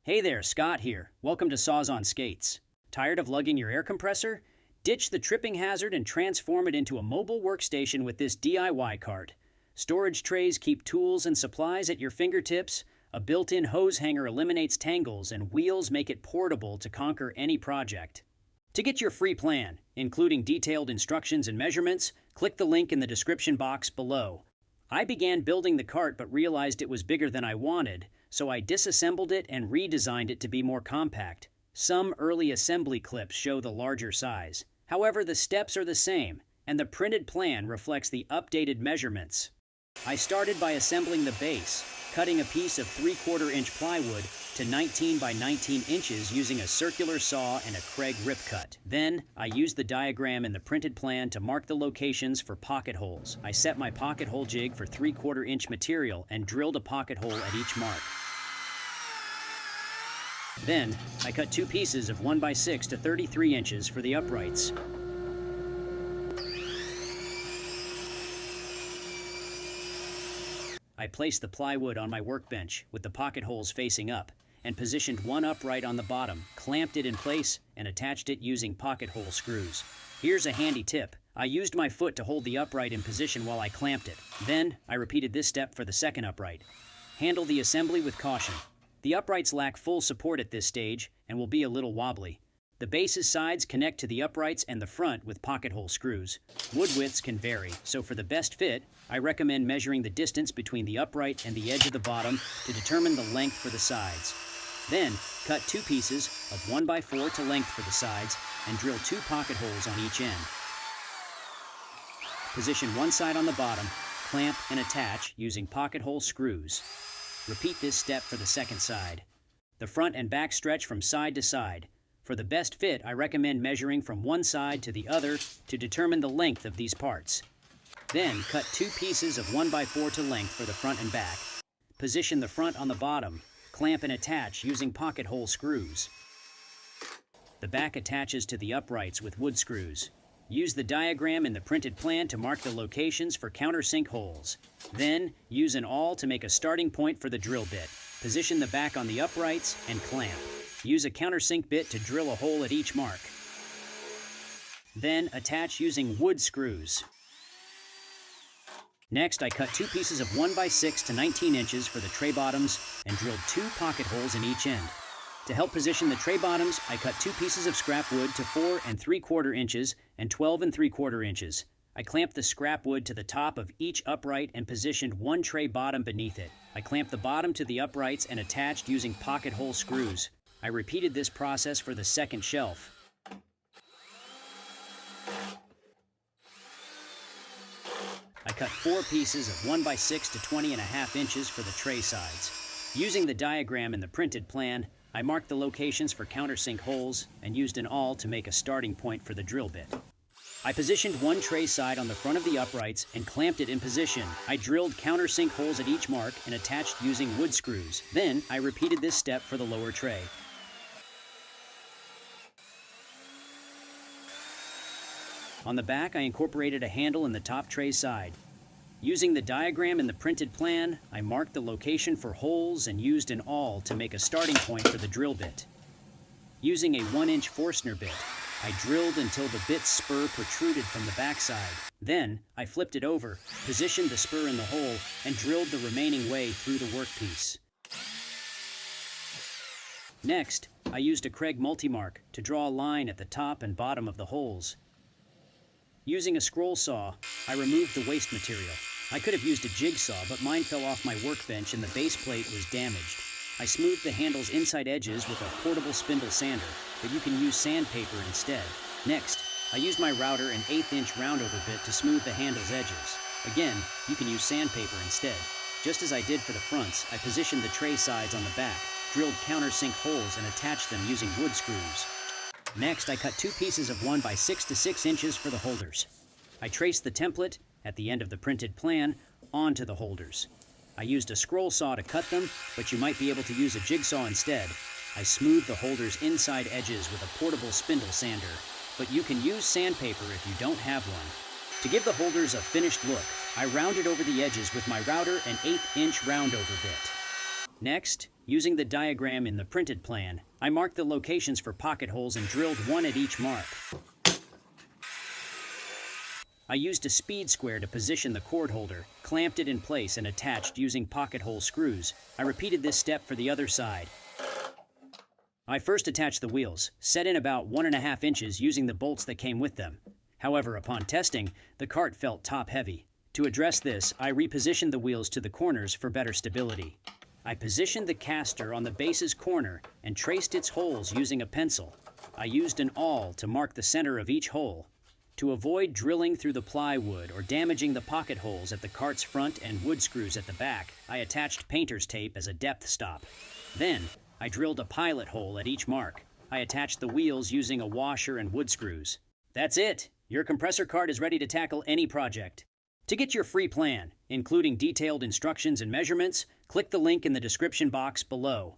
Hey there, Scott here. Welcome to Saws on Skates. Tired of lugging your air compressor? Ditch the tripping hazard and transform it into a mobile workstation with this DIY cart. Storage trays keep tools and supplies at your fingertips, a built-in hose hanger eliminates tangles, and wheels make it portable to conquer any project. To get your free plan, including detailed instructions and measurements, click the link in the description box below. I began building the cart but realized it was bigger than I wanted, so I disassembled it and redesigned it to be more compact. Some early assembly clips show the larger size. However, the steps are the same, and the printed plan reflects the updated measurements. I started by assembling the base, cutting a piece of 3/4 inch plywood to 19 by 19 inches using a circular saw and a Kreg rip cut. Then, I used the diagram in the printed plan to mark the locations for pocket holes. I set my pocket hole jig for 3/4 inch material and drilled a pocket hole at each mark. Then, I cut two pieces of 1x6 to 33 inches for the uprights. I placed the plywood on my workbench with the pocket holes facing up and positioned one upright on the bottom, clamped it in place, and attached it using pocket hole screws. Here's a handy tip. I used my foot to hold the upright in position while I clamped it. Then, I repeated this step for the second upright. Handle the assembly with caution. The uprights lack full support at this stage and will be a little wobbly. The base's sides connect to the uprights and the front with pocket hole screws. Wood widths can vary, so for the best fit, I recommend measuring the distance between the upright and the edge of the bottom to determine the length for the sides. Then, cut two pieces of 1x4 to length for the sides and drill two pocket holes on each end. Position one side on the bottom, clamp and attach using pocket hole screws. Repeat this step for the second side. The front and back stretch from side to side. For the best fit, I recommend measuring from one side to the other to determine the length of these parts. Then, cut two pieces of 1x4 to length for the front and back. Position the front on the bottom, clamp and attach using pocket hole screws. The back attaches to the uprights with wood screws. Use the diagram in the printed plan to mark the locations for countersink holes. Then, use an awl to make a starting point for the drill bit. Position the back on the uprights and clamp. Use a countersink bit to drill a hole at each mark. Then, attach using wood screws. Next, I cut two pieces of 1x6 to 19 inches for the tray bottoms and drilled two pocket holes in each end. To help position the tray bottoms, I cut two pieces of scrap wood to 4 3/4 inches and 12 3/4 inches. I clamped the scrap wood to the top of each upright and positioned one tray bottom beneath it. I clamped the bottom to the uprights and attached using pocket hole screws. I repeated this process for the second shelf. I cut four pieces of 1x6 to 20.5 inches for the tray sides. Using the diagram in the printed plan, I marked the locations for countersink holes and used an awl to make a starting point for the drill bit. I positioned one tray side on the front of the uprights and clamped it in position. I drilled countersink holes at each mark and attached using wood screws. Then, I repeated this step for the lower tray. On the back, I incorporated a handle in the top tray side. Using the diagram in the printed plan, I marked the location for holes and used an awl to make a starting point for the drill bit. Using a 1-inch Forstner bit, I drilled until the bit's spur protruded from the backside. Then, I flipped it over, positioned the spur in the hole, and drilled the remaining way through the workpiece. Next, I used a Kreg multimark to draw a line at the top and bottom of the holes. Using a scroll saw, I removed the waste material. I could have used a jigsaw, but mine fell off my workbench and the base plate was damaged. I smoothed the handle's inside edges with a portable spindle sander, but you can use sandpaper instead. Next, I used my router and 1/8-inch roundover bit to smooth the handle's edges. Again, you can use sandpaper instead. Just as I did for the fronts, I positioned the tray sides on the back, drilled countersink holes, and attached them using wood screws. Next, I cut two pieces of 1x6 to 6 inches for the holders. I traced the template, at the end of the printed plan, onto the holders. I used a scroll saw to cut them, but you might be able to use a jigsaw instead. I smoothed the holders' inside edges with a portable spindle sander, but you can use sandpaper if you don't have one. To give the holders a finished look, I rounded over the edges with my router and 1/8-inch roundover bit. Next, using the diagram in the printed plan, I marked the locations for pocket holes and drilled one at each mark. I used a speed square to position the cord holder, clamped it in place, and attached using pocket hole screws. I repeated this step for the other side. I first attached the wheels, set in about 1.5 inches using the bolts that came with them. However, upon testing, the cart felt top-heavy. To address this, I repositioned the wheels to the corners for better stability. I positioned the caster on the base's corner and traced its holes using a pencil. I used an awl to mark the center of each hole. To avoid drilling through the plywood or damaging the pocket holes at the cart's front and wood screws at the back, I attached painter's tape as a depth stop. Then, I drilled a pilot hole at each mark. I attached the wheels using a washer and wood screws. That's it! Your compressor cart is ready to tackle any project. To get your free plan, including detailed instructions and measurements, click the link in the description box below.